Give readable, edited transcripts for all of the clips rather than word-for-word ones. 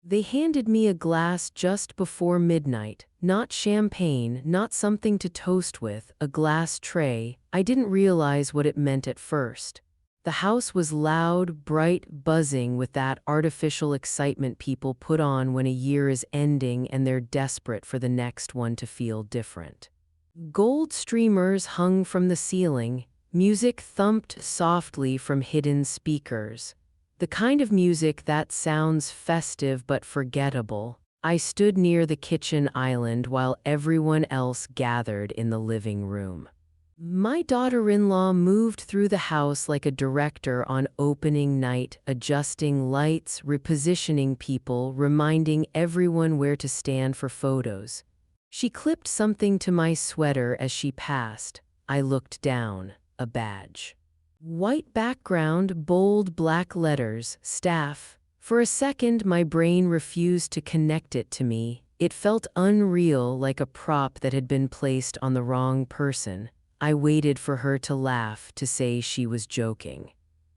They handed me a glass just before midnight. Not champagne, not something to toast with, a glass tray. I didn't realize what it meant at first. The house was loud, bright, buzzing with that artificial excitement people put on when a year is ending and they're desperate for the next one to feel different. Gold streamers hung from the ceiling. Music thumped softly from hidden speakers. The kind of music that sounds festive but forgettable. I stood near the kitchen island while everyone else gathered in the living room. My daughter-in-law moved through the house like a director on opening night, adjusting lights, repositioning people, reminding everyone where to stand for photos. She clipped something to my sweater as she passed. I looked down. A badge. White background, bold black letters, staff. For a second, my brain refused to connect it to me. It felt unreal, like a prop that had been placed on the wrong person. I waited for her to laugh, to say she was joking.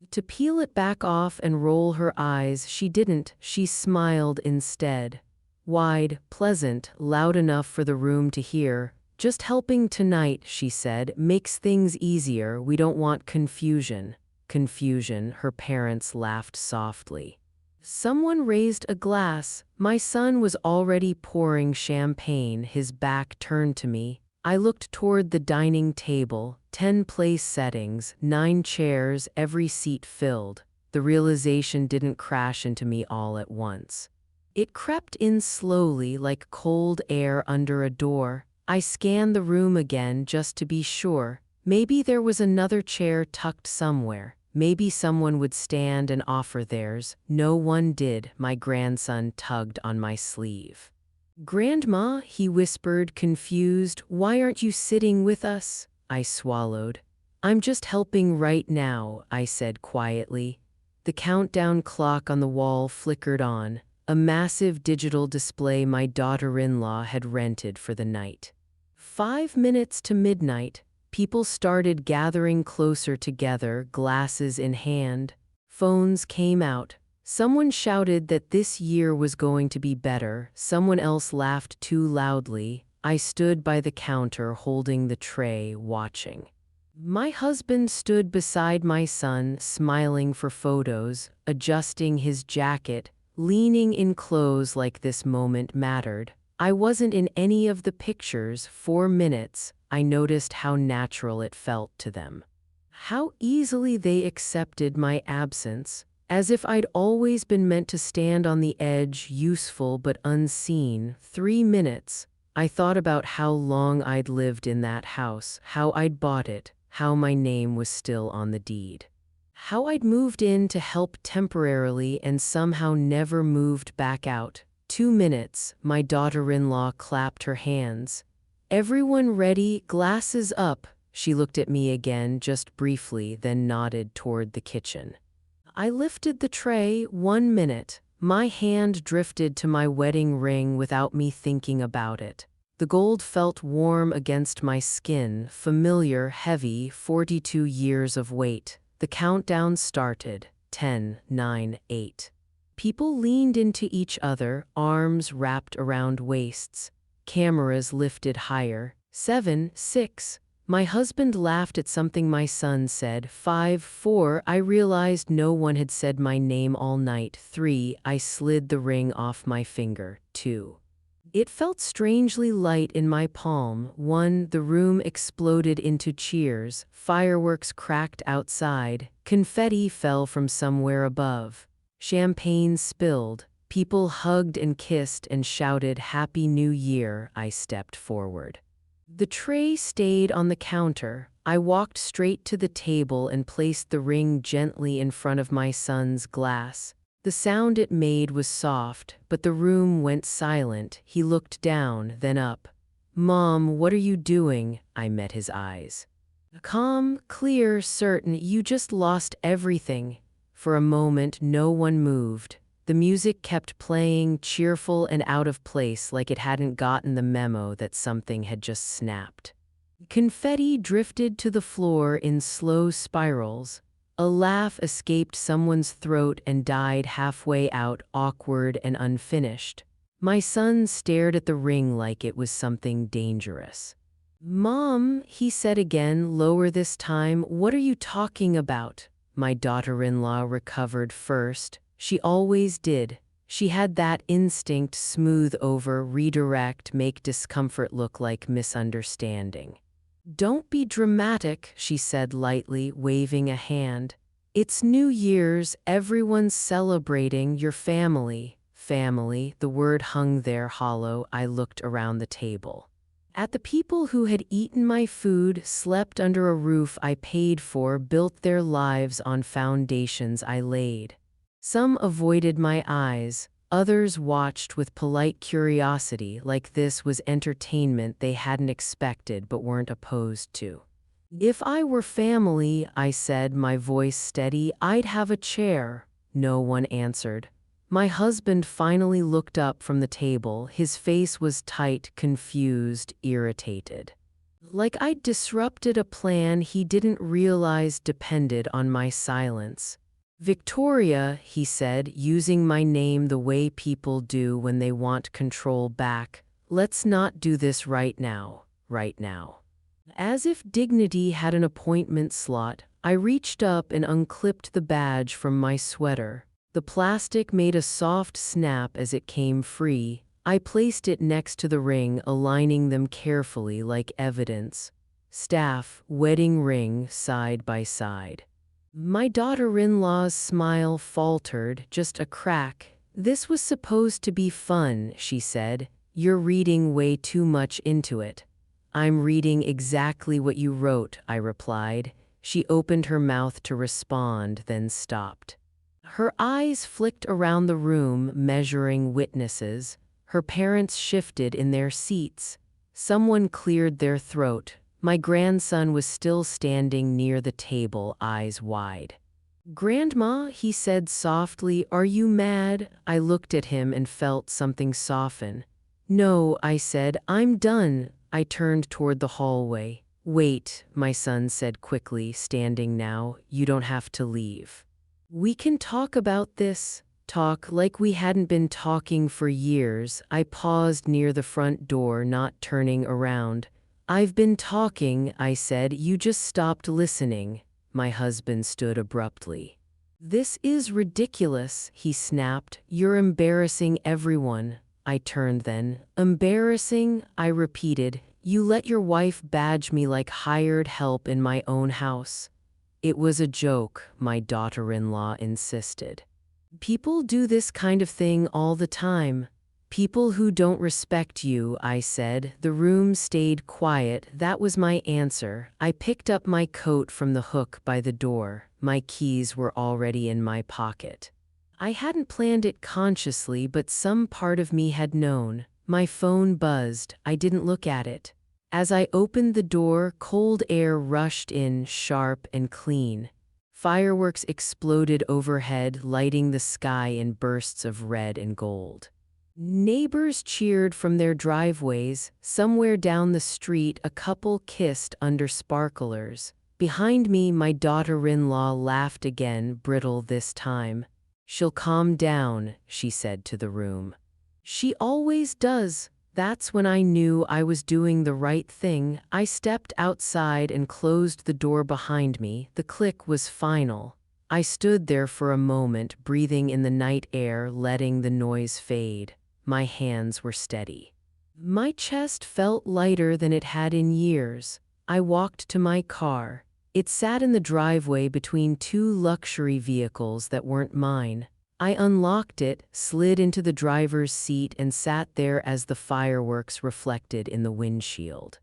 To peel it back off and roll her eyes, she didn't. She smiled instead. Wide, pleasant, loud enough for the room to hear. "Just helping tonight," she said, "makes things easier. We don't want confusion." Confusion, her parents laughed softly. Someone raised a glass. My son was already pouring champagne, his back turned to me. I looked toward the dining table, 10 place settings, 9 chairs, every seat filled. The realization didn't crash into me all at once. It crept in slowly like cold air under a door. I scanned the room again just to be sure. Maybe there was another chair tucked somewhere. Maybe someone would stand and offer theirs. No one did. My grandson tugged on my sleeve. "Grandma," he whispered, confused, "why aren't you sitting with us?" I swallowed. "I'm just helping right now," I said quietly. The countdown clock on the wall flickered on, a massive digital display my daughter-in-law had rented for the night. 5 minutes to midnight, people started gathering closer together, glasses in hand. Phones came out. Someone shouted that this year was going to be better. Someone else laughed too loudly. I stood by the counter holding the tray, watching. My husband stood beside my son, smiling for photos, adjusting his jacket, leaning in close like this moment mattered. I wasn't in any of the pictures. 4 minutes, I noticed how natural it felt to them. How easily they accepted my absence, as if I'd always been meant to stand on the edge, useful but unseen. 3 minutes, I thought about how long I'd lived in that house, how I'd bought it, how my name was still on the deed. How I'd moved in to help temporarily and somehow never moved back out. 2 minutes, my daughter-in-law clapped her hands. "Everyone ready? Glasses up." She looked at me again, just briefly, then nodded toward the kitchen. I lifted the tray. 1 minute. My hand drifted to my wedding ring without me thinking about it. The gold felt warm against my skin, familiar, heavy, 42 years of weight. The countdown started. 10, 9, 8. People leaned into each other, arms wrapped around waists. Cameras lifted higher. 7, 6. My husband laughed at something my son said. 5, 4. I realized no one had said my name all night. 3. I slid the ring off my finger. 2. It felt strangely light in my palm. 1. The room exploded into cheers. Fireworks cracked outside. Confetti fell from somewhere above. Champagne spilled. People hugged and kissed and shouted, "Happy New Year." I stepped forward. The tray stayed on the counter. I walked straight to the table and placed the ring gently in front of my son's glass. The sound it made was soft, but the room went silent. He looked down, then up. "Mom, what are you doing?" I met his eyes. Calm, clear, certain. "You just lost everything." For a moment, no one moved. The music kept playing, cheerful and out of place, like it hadn't gotten the memo that something had just snapped. Confetti drifted to the floor in slow spirals. A laugh escaped someone's throat and died halfway out, awkward and unfinished. My son stared at the ring like it was something dangerous. "Mom," he said again, lower this time, "what are you talking about?" My daughter-in-law recovered first. She always did. She had that instinct: smooth over, redirect, make discomfort look like misunderstanding. "Don't be dramatic," she said lightly, waving a hand. "It's New Year's, everyone's celebrating, your family." Family, the word hung there hollow. I looked around the table. At the people who had eaten my food, slept under a roof I paid for, built their lives on foundations I laid. Some avoided my eyes, others watched with polite curiosity, like this was entertainment they hadn't expected but weren't opposed to. "If I were family," I said, my voice steady, "I'd have a chair." No one answered. My husband finally looked up from the table. His face was tight, confused, irritated. Like I'd disrupted a plan he didn't realize depended on my silence. "Victoria," he said, using my name the way people do when they want control back, "let's not do this right now, right now." As if dignity had an appointment slot, I reached up and unclipped the badge from my sweater. The plastic made a soft snap as it came free. I placed it next to the ring, aligning them carefully like evidence. Staff, wedding ring, side by side. My daughter-in-law's smile faltered, just a crack. "This was supposed to be fun," she said. "You're reading way too much into it." "I'm reading exactly what you wrote," I replied. She opened her mouth to respond, then stopped. Her eyes flicked around the room, measuring witnesses. Her parents shifted in their seats. Someone cleared their throat. My grandson was still standing near the table, eyes wide. "Grandma," he said softly, "are you mad?" I looked at him and felt something soften. "No," I said, "I'm done." I turned toward the hallway. "Wait," my son said quickly, standing now. "You don't have to leave. We can talk about this." Talk like we hadn't been talking for years. I paused near the front door, not turning around. "I've been talking," I said. "You just stopped listening." My husband stood abruptly. "This is ridiculous," he snapped. "You're embarrassing everyone." I turned then. "Embarrassing?" I repeated. "You let your wife badge me like hired help in my own house." "It was a joke," my daughter-in-law insisted. "People do this kind of thing all the time. People who don't respect you," I said. The room stayed quiet. That was my answer. I picked up my coat from the hook by the door. My keys were already in my pocket. I hadn't planned it consciously, but some part of me had known. My phone buzzed. I didn't look at it. As I opened the door, cold air rushed in, sharp and clean. Fireworks exploded overhead, lighting the sky in bursts of red and gold. Neighbors cheered from their driveways. Somewhere down the street, a couple kissed under sparklers. Behind me, my daughter-in-law laughed again, brittle this time. "She'll calm down," she said to the room. "She always does." That's when I knew I was doing the right thing. I stepped outside and closed the door behind me. The click was final. I stood there for a moment, breathing in the night air, letting the noise fade. My hands were steady. My chest felt lighter than it had in years. I walked to my car. It sat in the driveway between two luxury vehicles that weren't mine. I unlocked it, slid into the driver's seat, and sat there as the fireworks reflected in the windshield.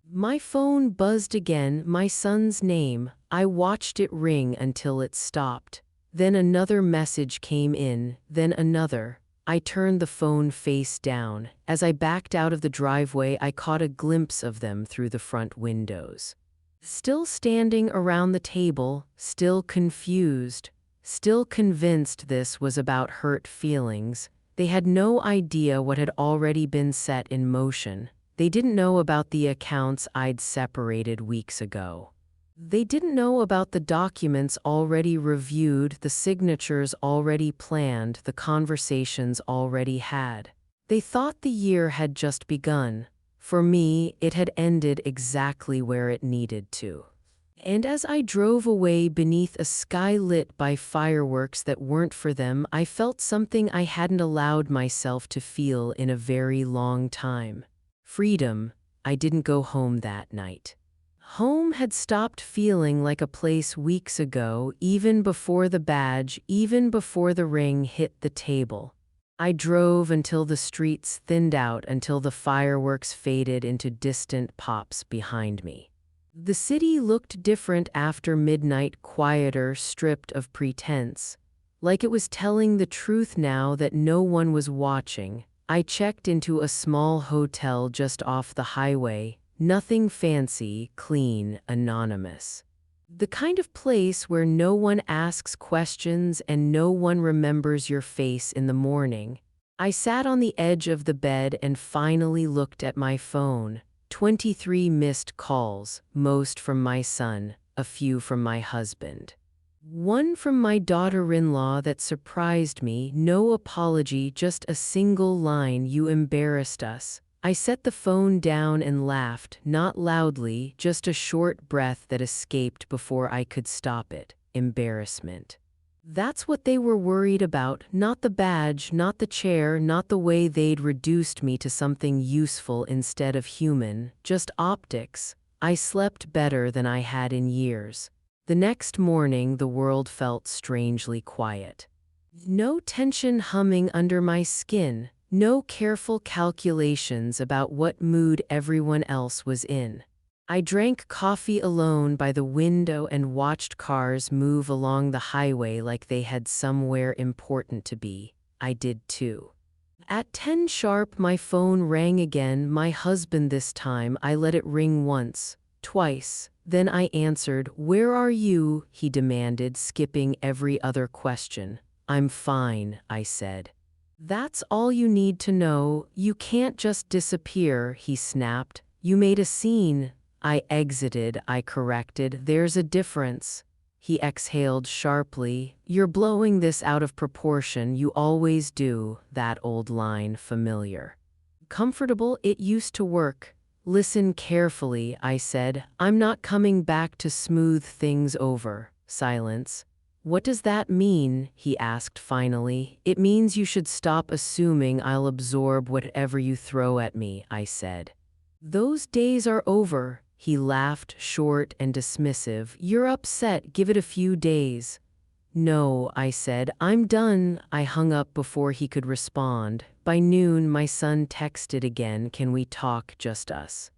My phone buzzed again, my son's name. I watched it ring until it stopped. Then another message came in, then another. I turned the phone face down. As I backed out of the driveway, I caught a glimpse of them through the front windows. Still standing around the table, still confused. Still convinced this was about hurt feelings. They had no idea what had already been set in motion. They didn't know about the accounts I'd separated weeks ago. They didn't know about the documents already reviewed, the signatures already planned, the conversations already had. They thought the year had just begun. For me, it had ended exactly where it needed to. And as I drove away beneath a sky lit by fireworks that weren't for them, I felt something I hadn't allowed myself to feel in a very long time. Freedom. I didn't go home that night. Home had stopped feeling like a place weeks ago, even before the badge, even before the ring hit the table. I drove until the streets thinned out, until the fireworks faded into distant pops behind me. The city looked different after midnight, quieter, stripped of pretense. Like it was telling the truth now that no one was watching. I checked into a small hotel just off the highway. Nothing fancy, clean, anonymous. The kind of place where no one asks questions and no one remembers your face in the morning. I sat on the edge of the bed and finally looked at my phone. 23 missed calls, most from my son, a few from my husband. One from my daughter-in-law that surprised me, no apology, just a single line, "You embarrassed us." I set the phone down and laughed, not loudly, just a short breath that escaped before I could stop it. Embarrassment. That's what they were worried about, not the badge, not the chair, not the way they'd reduced me to something useful instead of human, just optics. I slept better than I had in years. The next morning, the world felt strangely quiet. No tension humming under my skin. No careful calculations about what mood everyone else was in. I drank coffee alone by the window and watched cars move along the highway like they had somewhere important to be. I did too. At 10 sharp, my phone rang again, my husband this time. I let it ring once, twice. Then I answered. "Where are you?" he demanded, skipping every other question. "I'm fine," I said. "That's all you need to know. You can't just disappear," he snapped. "You made a scene." I exited, I corrected. "There's a difference." He exhaled sharply. "You're blowing this out of proportion. You always do." That old line, familiar. Comfortable, it used to work. "Listen carefully," I said. "I'm not coming back to smooth things over." Silence. "What does that mean?" he asked finally. "It means you should stop assuming I'll absorb whatever you throw at me," I said. "Those days are over." He laughed, short and dismissive. "You're upset. Give it a few days." "No," I said. "I'm done." I hung up before he could respond. By noon, my son texted again. "Can we talk, just us?"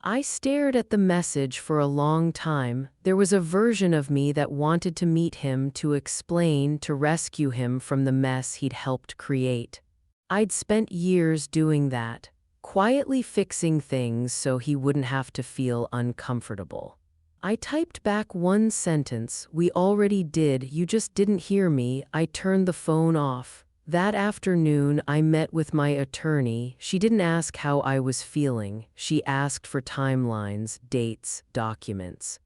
I stared at the message for a long time. There was a version of me that wanted to meet him, to explain, to rescue him from the mess he'd helped create. I'd spent years doing that, quietly fixing things so he wouldn't have to feel uncomfortable. I typed back one sentence. "We already did, you just didn't hear me." I turned the phone off. That afternoon, I met with my attorney. She didn't ask how I was feeling. She asked for timelines, dates, documents.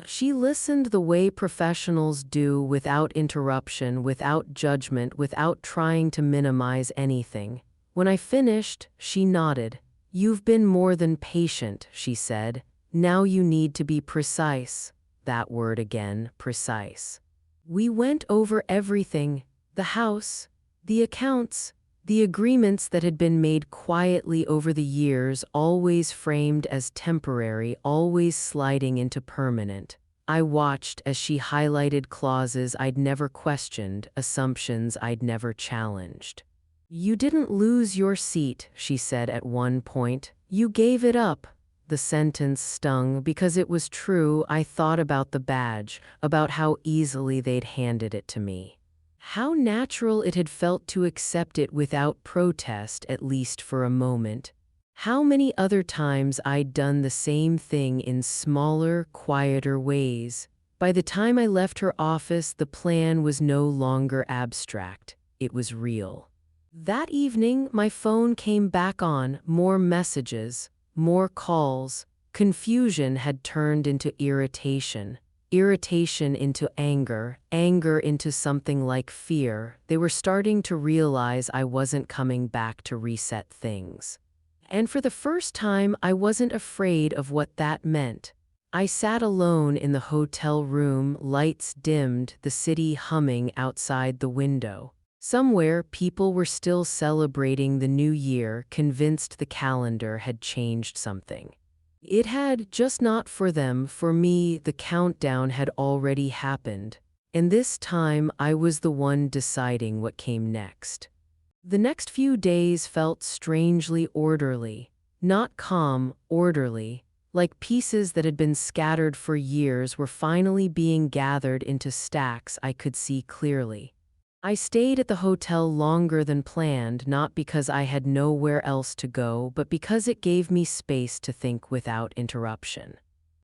She listened the way professionals do, without interruption, without judgment, without trying to minimize anything. When I finished, she nodded. "You've been more than patient," she said. "Now you need to be precise." That word again, precise. We went over everything. The house, the accounts, the agreements that had been made quietly over the years, always framed as temporary, always sliding into permanent. I watched as she highlighted clauses I'd never questioned, assumptions I'd never challenged. "You didn't lose your seat," she said at one point. "You gave it up." The sentence stung because it was true. I thought about the badge, about how easily they'd handed it to me. How natural it had felt to accept it without protest, at least for a moment. How many other times I'd done the same thing in smaller, quieter ways. By the time I left her office, the plan was no longer abstract. It was real. That evening, my phone came back on, more messages, more calls, Confusion had turned into irritation, irritation into anger, anger into something like fear. They were starting to realize I wasn't coming back to reset things. And for the first time, I wasn't afraid of what that meant. I sat alone in the hotel room, lights dimmed, the city humming outside the window. Somewhere, people were still celebrating the new year, convinced the calendar had changed something. It had, just not for them. For me, the countdown had already happened. And this time, I was the one deciding what came next. The next few days felt strangely orderly. Not calm, orderly. Like pieces that had been scattered for years were finally being gathered into stacks I could see clearly. I stayed at the hotel longer than planned, not because I had nowhere else to go, but because it gave me space to think without interruption.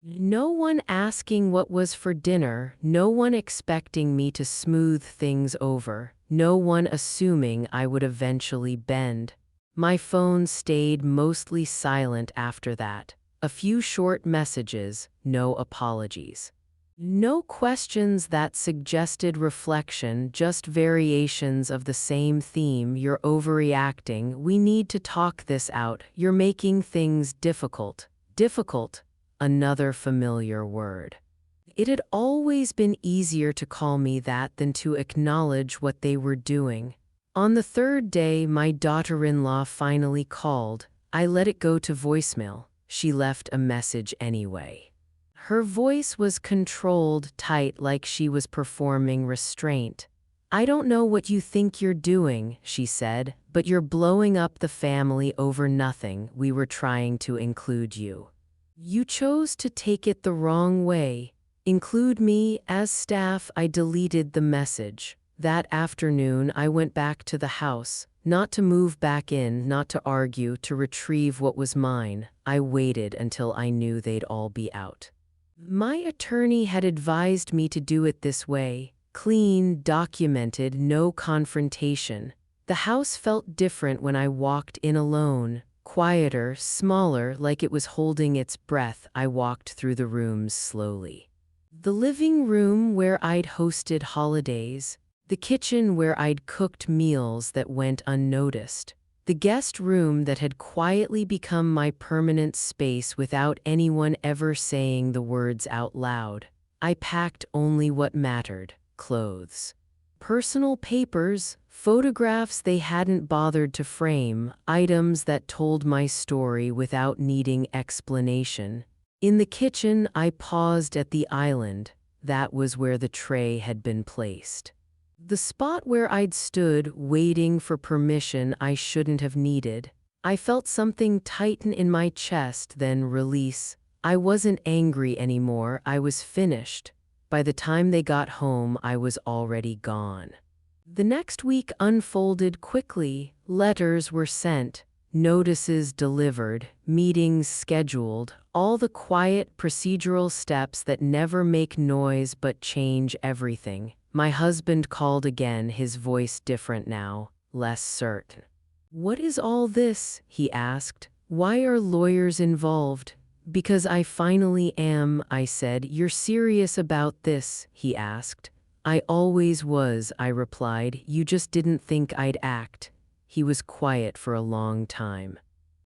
No one asking what was for dinner, no one expecting me to smooth things over, no one assuming I would eventually bend. My phone stayed mostly silent after that. A few short messages, no apologies. No questions that suggested reflection, just variations of the same theme. You're overreacting. We need to talk this out. You're making things difficult. Difficult, another familiar word. It had always been easier to call me that than to acknowledge what they were doing. On the third day, my daughter-in-law finally called. I let it go to voicemail. She left a message anyway. Her voice was controlled, tight, like she was performing restraint. "I don't know what you think you're doing," she said, "but you're blowing up the family over nothing. We were trying to include you. You chose to take it the wrong way. Include me as staff." I deleted the message. That afternoon, I went back to the house. Not to move back in, not to argue, to retrieve what was mine. I waited until I knew they'd all be out. My attorney had advised me to do it this way. Clean, documented, no confrontation. The house felt different when I walked in alone. Quieter, smaller, like it was holding its breath. I walked through the rooms slowly. The living room where I'd hosted holidays. The kitchen where I'd cooked meals that went unnoticed. The guest room that had quietly become my permanent space without anyone ever saying the words out loud. I packed only what mattered: clothes. Personal papers, photographs they hadn't bothered to frame, items that told my story without needing explanation. In the kitchen, I paused at the island. That was where the tray had been placed. The spot where I'd stood, waiting for permission I shouldn't have needed. I felt something tighten in my chest, then release. I wasn't angry anymore. I was finished. By the time they got home, I was already gone. The next week unfolded quickly. Letters were sent, notices delivered, meetings scheduled, all the quiet procedural steps that never make noise but change everything. My husband called again, his voice different now, less certain. "What is all this?" he asked. "Why are lawyers involved?" "Because I finally am," I said. "You're serious about this?" he asked. "I always was," I replied. "You just didn't think I'd act." He was quiet for a long time.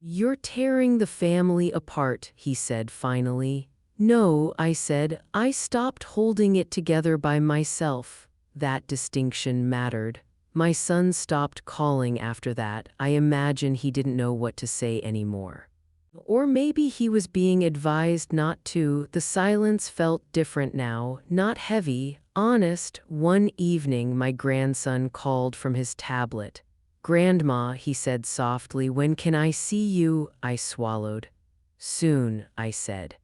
"You're tearing the family apart," he said finally. "No," I said. "I stopped holding it together by myself." That distinction mattered. My son stopped calling after that. I imagine he didn't know what to say anymore. Or maybe he was being advised not to. The silence felt different now, not heavy, honest. One evening, my grandson called from his tablet. "Grandma," he said softly, "when can I see you?" I swallowed. "Soon," I said.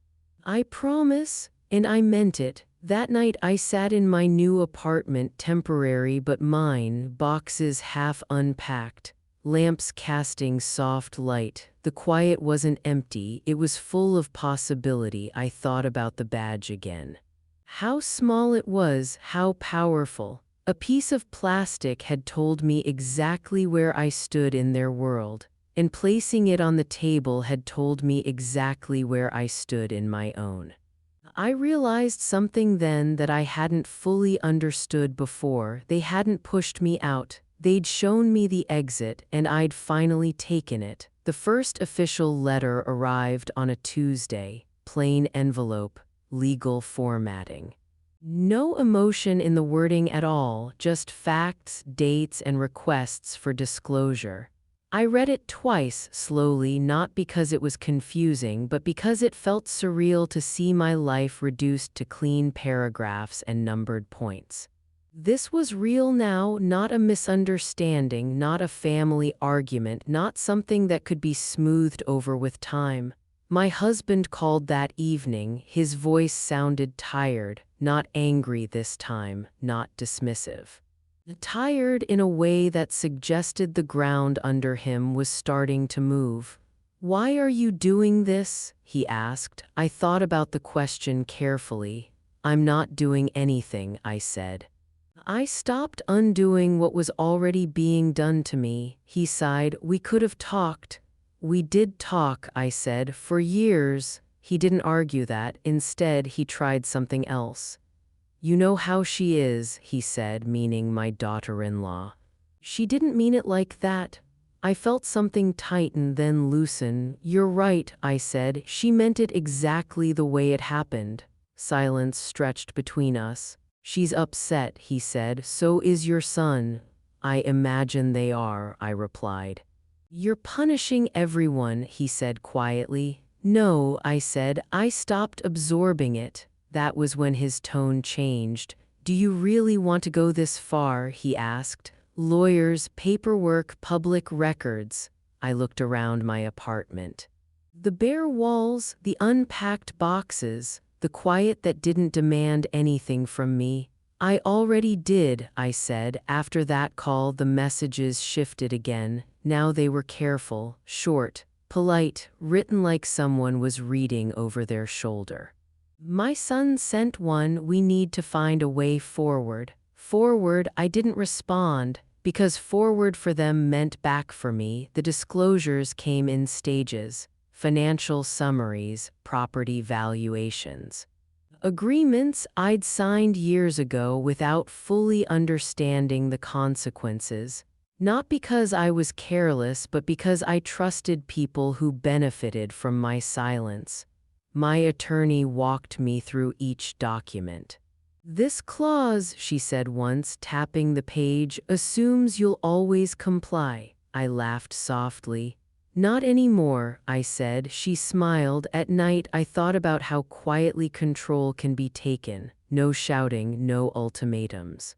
"I promise," and I meant it. That night I sat in my new apartment, temporary but mine, boxes half unpacked, lamps casting soft light. The quiet wasn't empty, it was full of possibility. I thought about the badge again. How small it was, how powerful. A piece of plastic had told me exactly where I stood in their world. and placing it on the table had told me exactly where I stood in my own. I realized something then that I hadn't fully understood before. They hadn't pushed me out. They'd shown me the exit, and I'd finally taken it. The first official letter arrived on a Tuesday, plain envelope, legal formatting. No emotion in the wording at all, just facts, dates, and requests for disclosure. I read it twice, slowly, not because it was confusing, but because it felt surreal to see my life reduced to clean paragraphs and numbered points. This was real now, not a misunderstanding, not a family argument, not something that could be smoothed over with time. My husband called that evening. His voice sounded tired, not angry this time, not dismissive. Tired in a way that suggested the ground under him was starting to move. "Why are you doing this?" he asked. I thought about the question carefully. "I'm not doing anything," I said. "I stopped undoing what was already being done to me," he sighed. "We could have talked." "We did talk," I said, "for years." He didn't argue that. Instead, he tried something else. "You know how she is," he said, meaning my daughter-in-law. "She didn't mean it like that." I felt something tighten, then loosen. "You're right," I said. "She meant it exactly the way it happened." Silence stretched between us. "She's upset," he said. "So is your son." "I imagine they are," I replied. "You're punishing everyone," he said quietly. "No," I said. "I stopped absorbing it." That was when his tone changed. "Do you really want to go this far?" he asked. "Lawyers, paperwork, public records." I looked around my apartment. The bare walls, the unpacked boxes, the quiet that didn't demand anything from me. "I already did," I said. After that call, the messages shifted again. Now they were careful, short, polite, written like someone was reading over their shoulder. "My son sent one. We need to find a way forward." Forward, I didn't respond, because forward for them meant back for me. The disclosures came in stages: financial summaries, property valuations. Agreements I'd signed years ago without fully understanding the consequences. Not because I was careless, but because I trusted people who benefited from my silence. My attorney walked me through each document. "This clause," she said once, tapping the page, "assumes you'll always comply." I laughed softly. "Not anymore," I said. She smiled. At night, I thought about how quietly control can be taken. No shouting, no ultimatums.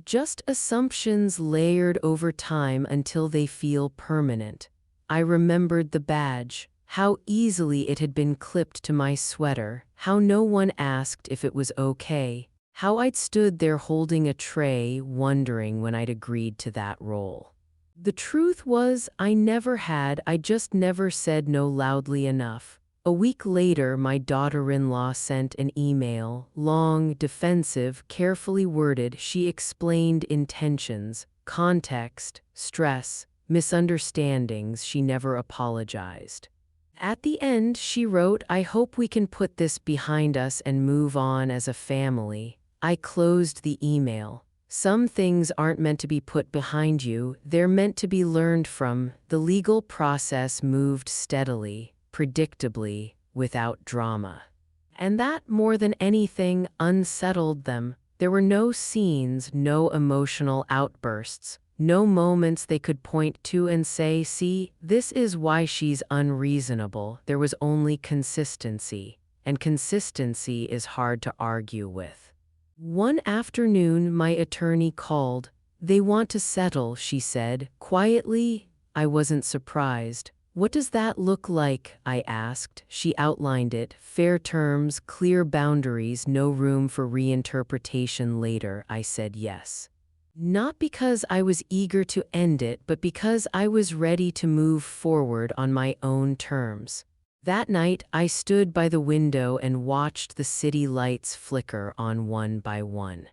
Just assumptions layered over time until they feel permanent. I remembered the badge. How easily it had been clipped to my sweater, how no one asked if it was okay, how I'd stood there holding a tray, wondering when I'd agreed to that role. The truth was, I never had. I just never said no loudly enough. A week later, my daughter-in-law sent an email, long, defensive, carefully worded. She explained intentions, context, stress, misunderstandings. She never apologized. At the end, she wrote, "I hope we can put this behind us and move on as a family." I closed the email. Some things aren't meant to be put behind you, they're meant to be learned from. The legal process moved steadily, predictably, without drama. And that, more than anything, unsettled them. There were no scenes, no emotional outbursts. No moments they could point to and say, "See, this is why she's unreasonable." There was only consistency, and consistency is hard to argue with. One afternoon, my attorney called. "They want to settle," she said, quietly. I wasn't surprised. "What does that look like?" I asked. She outlined it: fair terms, clear boundaries, no room for reinterpretation later. I said yes. Not because I was eager to end it, but because I was ready to move forward on my own terms. That night, I stood by the window and watched the city lights flicker on one by one.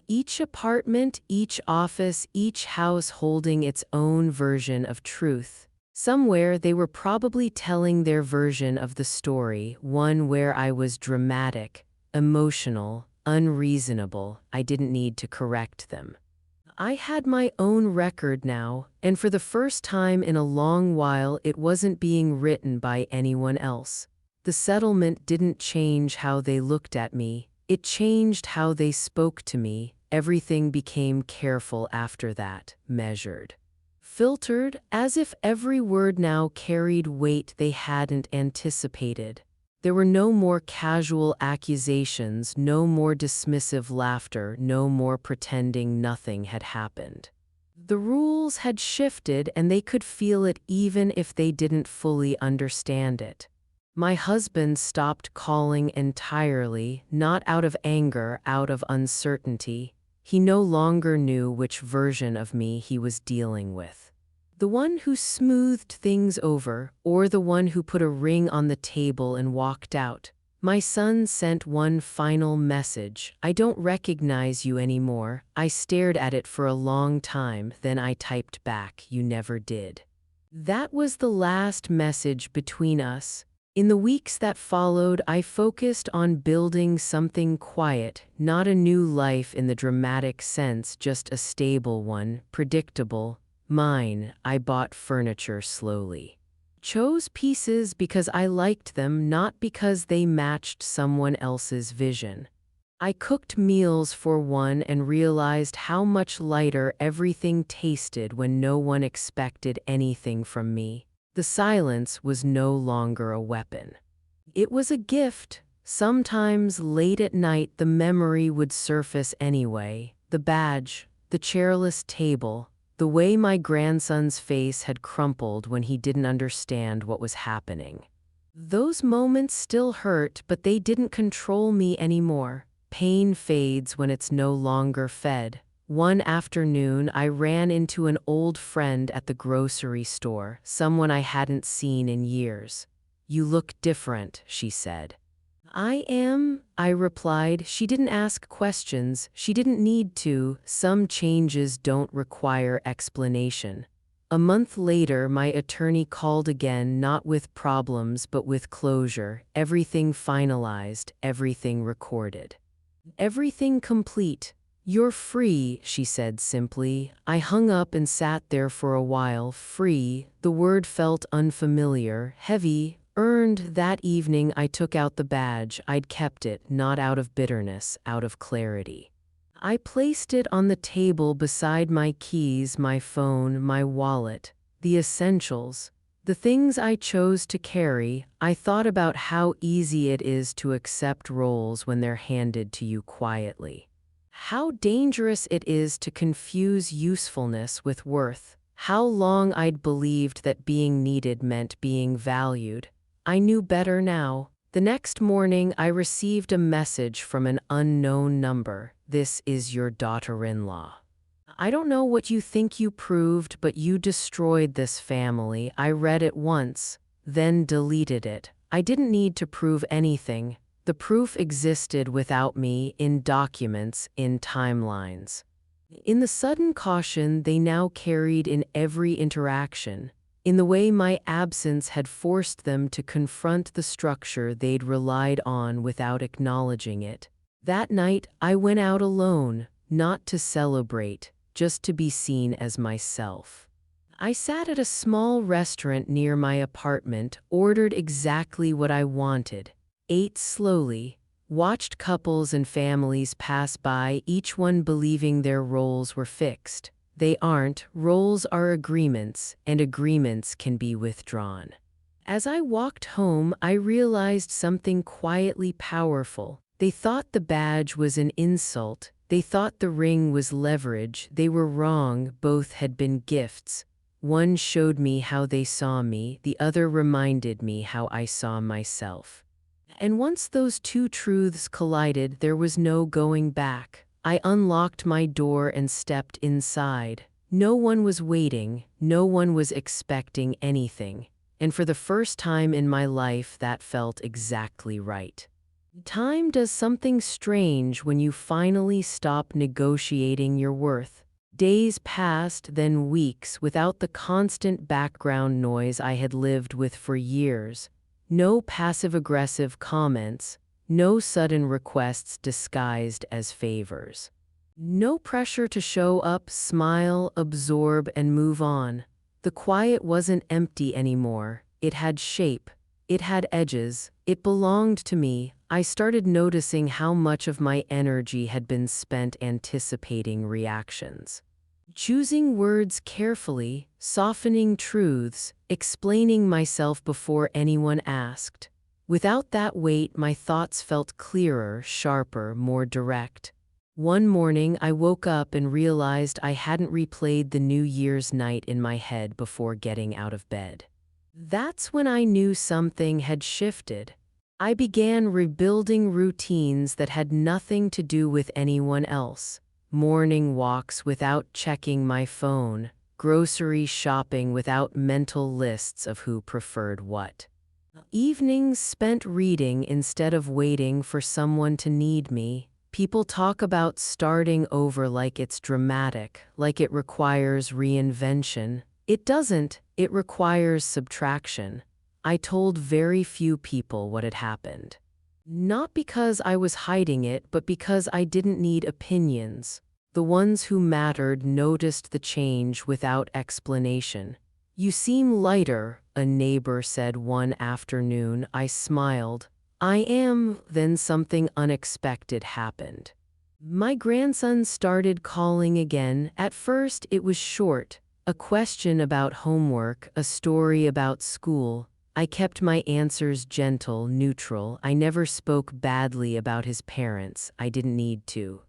Each apartment, each office, each house holding its own version of truth. Somewhere they were probably telling their version of the story, one where I was dramatic, emotional, unreasonable. I didn't need to correct them. I had my own record now, and for the first time in a long while it wasn't being written by anyone else. The settlement didn't change how they looked at me, it changed how they spoke to me. Everything became careful after that, measured. Filtered, as if every word now carried weight they hadn't anticipated. There were no more casual accusations, no more dismissive laughter, no more pretending nothing had happened. The rules had shifted and they could feel it even if they didn't fully understand it. My husband stopped calling entirely, not out of anger, out of uncertainty. He no longer knew which version of me he was dealing with. The one who smoothed things over, or the one who put a ring on the table and walked out. My son sent one final message. "I don't recognize you anymore." I stared at it for a long time, then I typed back, "You never did." That was the last message between us. In the weeks that followed, I focused on building something quiet, not a new life in the dramatic sense, just a stable one, predictable. Mine. I bought furniture slowly. Chose pieces because I liked them, not because they matched someone else's vision. I cooked meals for one and realized how much lighter everything tasted when no one expected anything from me. The silence was no longer a weapon. It was a gift. Sometimes late at night the memory would surface anyway. The badge, the chairless table, the way my grandson's face had crumpled when he didn't understand what was happening. Those moments still hurt, but they didn't control me anymore. Pain fades when it's no longer fed. One afternoon, I ran into an old friend at the grocery store, someone I hadn't seen in years. "You look different," she said. "I am," I replied. She didn't ask questions. She didn't need to. Some changes don't require explanation. A month later, my attorney called again, not with problems, but with closure. Everything finalized, everything recorded. Everything complete. "You're free," she said simply. I hung up and sat there for a while. Free. The word felt unfamiliar, heavy. Earned. That evening I took out the badge. I'd kept it, not out of bitterness, out of clarity. I placed it on the table beside my keys, my phone, my wallet, the essentials, the things I chose to carry. I thought about how easy it is to accept roles when they're handed to you quietly. How dangerous it is to confuse usefulness with worth. How long I'd believed that being needed meant being valued. I knew better now. The next morning, I received a message from an unknown number. "This is your daughter-in-law. I don't know what you think you proved, but you destroyed this family." I read it once, then deleted it. I didn't need to prove anything. The proof existed without me, in documents, in timelines. In the sudden caution they now carried in every interaction, in the way my absence had forced them to confront the structure they'd relied on without acknowledging it. That night, I went out alone, not to celebrate, just to be seen as myself. I sat at a small restaurant near my apartment, ordered exactly what I wanted, ate slowly, watched couples and families pass by, each one believing their roles were fixed. They aren't. Roles are agreements, and agreements can be withdrawn. As I walked home, I realized something quietly powerful. They thought the badge was an insult. They thought the ring was leverage. They were wrong. Both had been gifts. One showed me how they saw me, the other reminded me how I saw myself. And once those two truths collided, there was no going back. I unlocked my door and stepped inside. No one was waiting, no one was expecting anything. And for the first time in my life, that felt exactly right. Time does something strange when you finally stop negotiating your worth. Days passed, then weeks, without the constant background noise I had lived with for years. No passive-aggressive comments, no sudden requests disguised as favors. No pressure to show up, smile, absorb, and move on. The quiet wasn't empty anymore. It had shape. It had edges. It belonged to me. I started noticing how much of my energy had been spent anticipating reactions. Choosing words carefully, softening truths, explaining myself before anyone asked. Without that weight, my thoughts felt clearer, sharper, more direct. One morning, I woke up and realized I hadn't replayed the New Year's night in my head before getting out of bed. That's when I knew something had shifted. I began rebuilding routines that had nothing to do with anyone else. Morning walks without checking my phone, grocery shopping without mental lists of who preferred what. Evenings spent reading instead of waiting for someone to need me. People talk about starting over like it's dramatic, like it requires reinvention. It doesn't, it requires subtraction. I told very few people what had happened. Not because I was hiding it, but because I didn't need opinions. The ones who mattered noticed the change without explanation. "You seem lighter," a neighbor said one afternoon. I smiled. "I am." Then something unexpected happened. My grandson started calling again. At first it was short, a question about homework, a story about school. I kept my answers gentle, neutral. I never spoke badly about his parents. I didn't need to.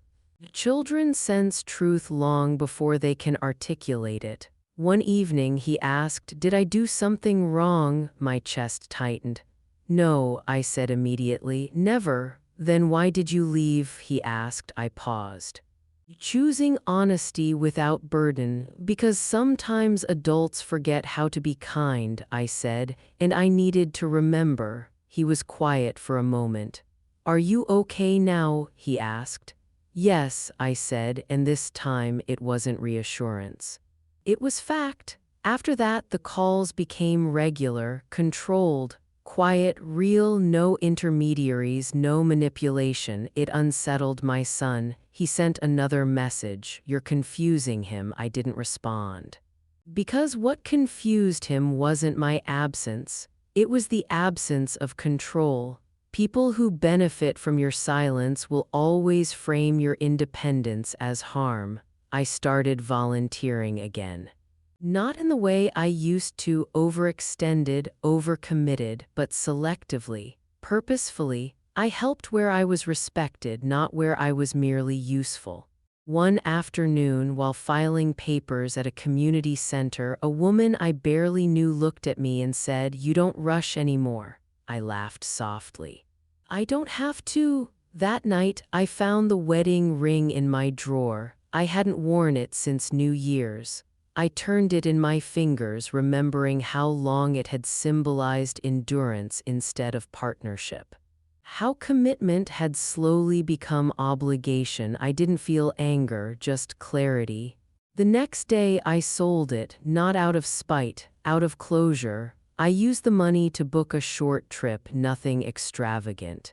Children sense truth long before they can articulate it. One evening he asked, "Did I do something wrong?" My chest tightened. "No," I said immediately. "Never." "Then why did you leave?" he asked. I paused. Choosing honesty without burden, because sometimes adults forget how to be kind, I said, and I needed to remember. He was quiet for a moment. "Are you okay now?" he asked. "Yes," I said, and this time it wasn't reassurance. It was fact. After that, the calls became regular, controlled, quiet, real, no intermediaries, no manipulation. It unsettled my son. He sent another message. "You're confusing him." I didn't respond. Because what confused him wasn't my absence. It was the absence of control. People who benefit from your silence will always frame your independence as harm. I started volunteering again. Not in the way I used to, overextended, overcommitted, but selectively, purposefully. I helped where I was respected, not where I was merely useful. One afternoon, while filing papers at a community center, a woman I barely knew looked at me and said, "You don't rush anymore." I laughed softly. "I don't have to." That night, I found the wedding ring in my drawer. I hadn't worn it since New Year's. I turned it in my fingers, remembering how long it had symbolized endurance instead of partnership. How commitment had slowly become obligation. I didn't feel anger, just clarity. The next day I sold it, not out of spite, out of closure. I used the money to book a short trip, nothing extravagant.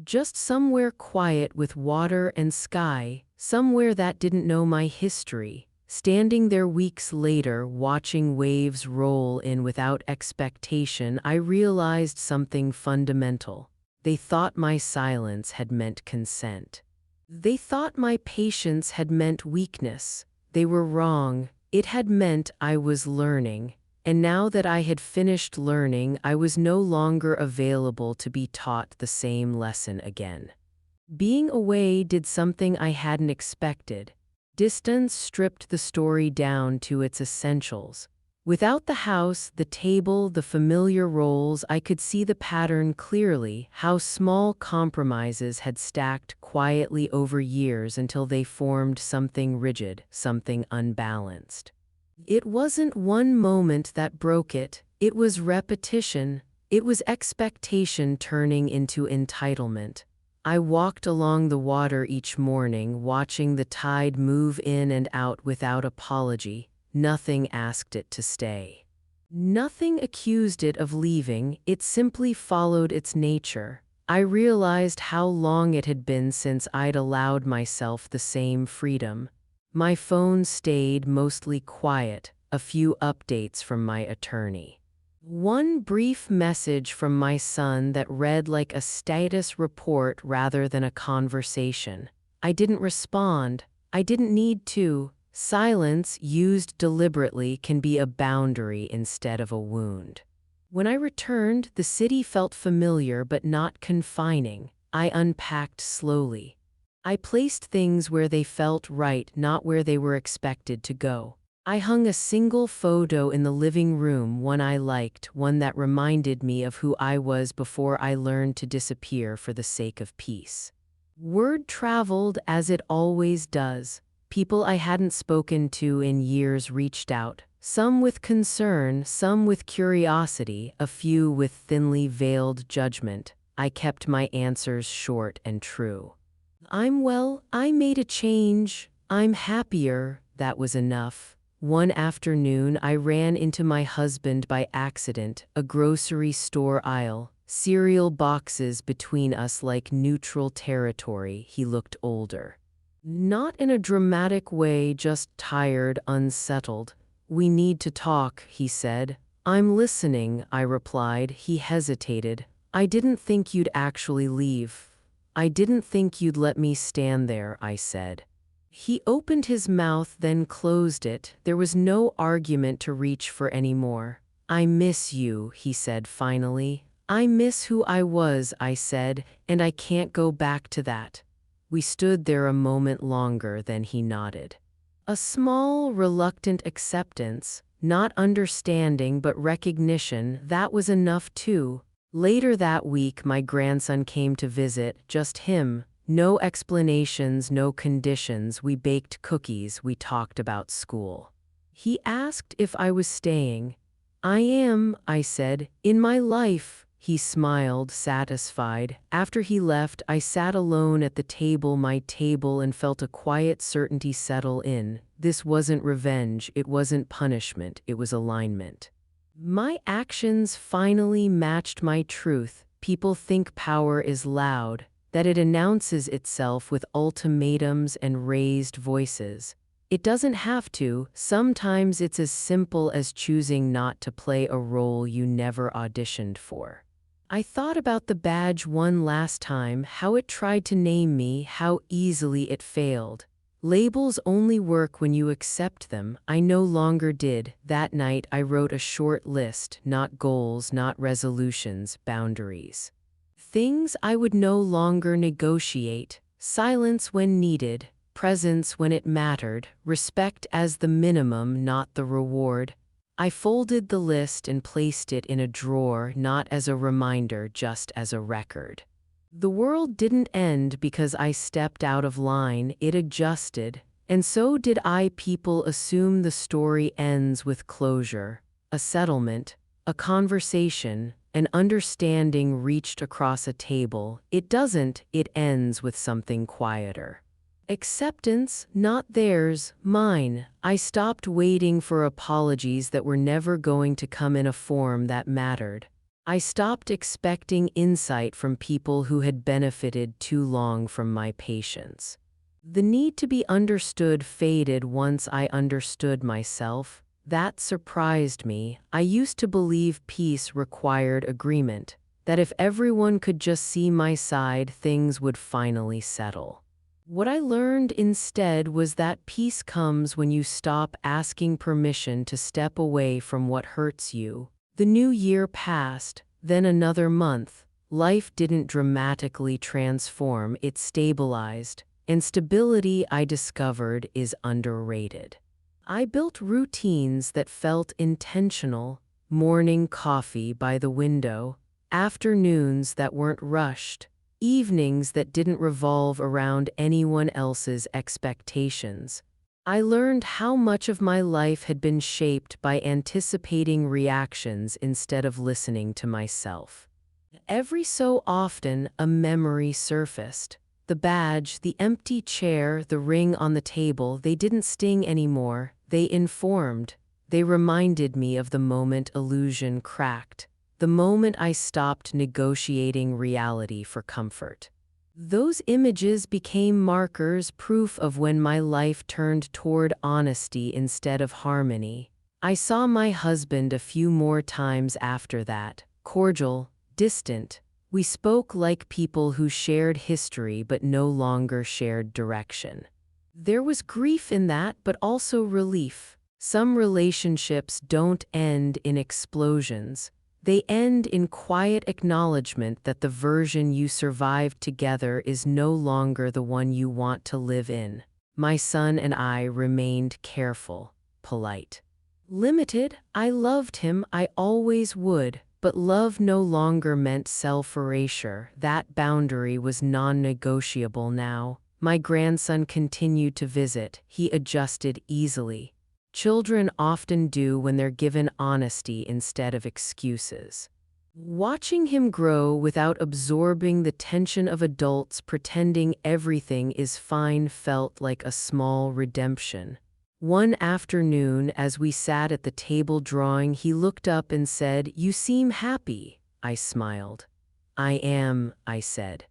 Just somewhere quiet with water and sky, somewhere that didn't know my history. Standing there weeks later, watching waves roll in without expectation, I realized something fundamental. They thought my silence had meant consent. They thought my patience had meant weakness. They were wrong. It had meant I was learning. And now that I had finished learning, I was no longer available to be taught the same lesson again. Being away did something I hadn't expected. Distance stripped the story down to its essentials. Without the house, the table, the familiar roles, I could see the pattern clearly, how small compromises had stacked quietly over years until they formed something rigid, something unbalanced. It wasn't one moment that broke it. It was repetition. It was expectation turning into entitlement. I walked along the water each morning, watching the tide move in and out without apology. Nothing asked it to stay. Nothing accused it of leaving, it simply followed its nature. I realized how long it had been since I'd allowed myself the same freedom. My phone stayed mostly quiet, a few updates from my attorney. One brief message from my son that read like a status report rather than a conversation. I didn't respond. I didn't need to. Silence, used deliberately, can be a boundary instead of a wound. When I returned, the city felt familiar but not confining. I unpacked slowly. I placed things where they felt right, not where they were expected to go. I hung a single photo in the living room, one I liked, one that reminded me of who I was before I learned to disappear for the sake of peace. Word traveled as it always does. People I hadn't spoken to in years reached out, some with concern, some with curiosity, a few with thinly veiled judgment. I kept my answers short and true. I'm well, I made a change, I'm happier, that was enough. One afternoon, I ran into my husband by accident, a grocery store aisle, cereal boxes between us like neutral territory. He looked older. Not in a dramatic way, just tired, unsettled. "We need to talk," he said. "I'm listening," I replied. He hesitated. "I didn't think you'd actually leave. I didn't think you'd let me stand there," I said. He opened his mouth, then closed it. There was no argument to reach for anymore. "I miss you," he said finally. "I miss who I was," I said, "and I can't go back to that." We stood there a moment longer, then he nodded. A small, reluctant acceptance, not understanding but recognition, that was enough too. Later that week, my grandson came to visit, just him. No explanations, no conditions. We baked cookies, we talked about school. He asked if I was staying. "I am," I said, "in my life." He smiled, satisfied. After he left, I sat alone at the table, my table, and felt a quiet certainty settle in. This wasn't revenge, it wasn't punishment, it was alignment. My actions finally matched my truth. People think power is loud, that it announces itself with ultimatums and raised voices. It doesn't have to. Sometimes it's as simple as choosing not to play a role you never auditioned for. I thought about the badge one last time, how it tried to name me, how easily it failed. Labels only work when you accept them. I no longer did. That night I wrote a short list, not goals, not resolutions, boundaries. Things I would no longer negotiate: silence when needed, presence when it mattered, respect as the minimum, not the reward. I folded the list and placed it in a drawer, not as a reminder, just as a record. The world didn't end because I stepped out of line, it adjusted, and so did I. People assume the story ends with closure, a settlement, a conversation, an understanding reached across a table. It doesn't, it ends with something quieter. Acceptance, not theirs, mine. I stopped waiting for apologies that were never going to come in a form that mattered. I stopped expecting insight from people who had benefited too long from my patience. The need to be understood faded once I understood myself. That surprised me. I used to believe peace required agreement, that if everyone could just see my side, things would finally settle. What I learned instead was that peace comes when you stop asking permission to step away from what hurts you. The new year passed, then another month. Life didn't dramatically transform, it stabilized. And stability, I discovered, is underrated. I built routines that felt intentional: morning coffee by the window, afternoons that weren't rushed, evenings that didn't revolve around anyone else's expectations. I learned how much of my life had been shaped by anticipating reactions instead of listening to myself. Every so often, a memory surfaced. The badge, the empty chair, the ring on the table, they didn't sting anymore. They informed. They reminded me of the moment illusion cracked, the moment I stopped negotiating reality for comfort. Those images became markers, proof of when my life turned toward honesty instead of harmony. I saw my husband a few more times after that, cordial, distant. We spoke like people who shared history but no longer shared direction. There was grief in that, but also relief. Some relationships don't end in explosions. They end in quiet acknowledgement that the version you survived together is no longer the one you want to live in. My son and I remained careful, polite. Limited. I loved him, I always would, but love no longer meant self-erasure. That boundary was non-negotiable now. My grandson continued to visit. He adjusted easily. Children often do when they're given honesty instead of excuses. Watching him grow without absorbing the tension of adults pretending everything is fine felt like a small redemption. One afternoon, as we sat at the table drawing, he looked up and said, "You seem happy." I smiled. "I am," I said.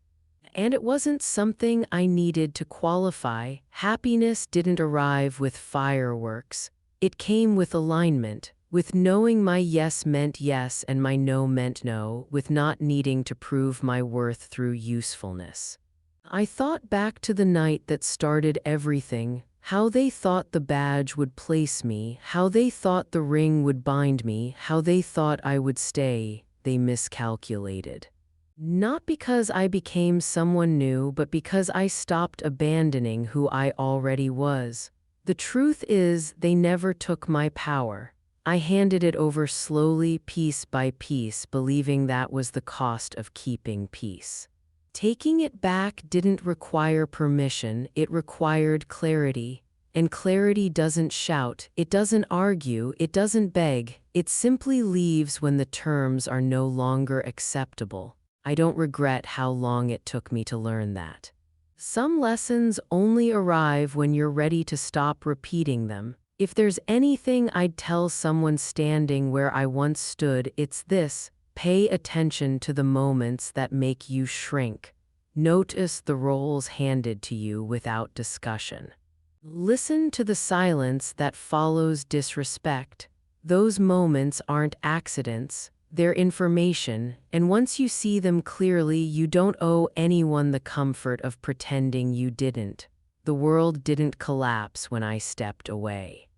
And it wasn't something I needed to qualify. Happiness didn't arrive with fireworks. It came with alignment, with knowing my yes meant yes and my no meant no, with not needing to prove my worth through usefulness. I thought back to the night that started everything, how they thought the badge would place me, how they thought the ring would bind me, how they thought I would stay. They miscalculated. Not because I became someone new, but because I stopped abandoning who I already was. The truth is, they never took my power. I handed it over slowly, piece by piece, believing that was the cost of keeping peace. Taking it back didn't require permission, it required clarity. And clarity doesn't shout, it doesn't argue, it doesn't beg, it simply leaves when the terms are no longer acceptable. I don't regret how long it took me to learn that. Some lessons only arrive when you're ready to stop repeating them. If there's anything I'd tell someone standing where I once stood, it's this: pay attention to the moments that make you shrink. Notice the roles handed to you without discussion. Listen to the silence that follows disrespect. Those moments aren't accidents. They're information, and once you see them clearly, you don't owe anyone the comfort of pretending you didn't. The world didn't collapse when I stepped away.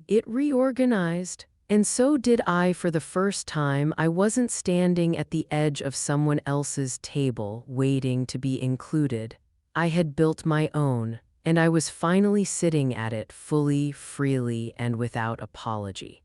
It reorganized, and so did I. For the first time, I wasn't standing at the edge of someone else's table, waiting to be included. I had built my own, and I was finally sitting at it fully, freely, and without apology.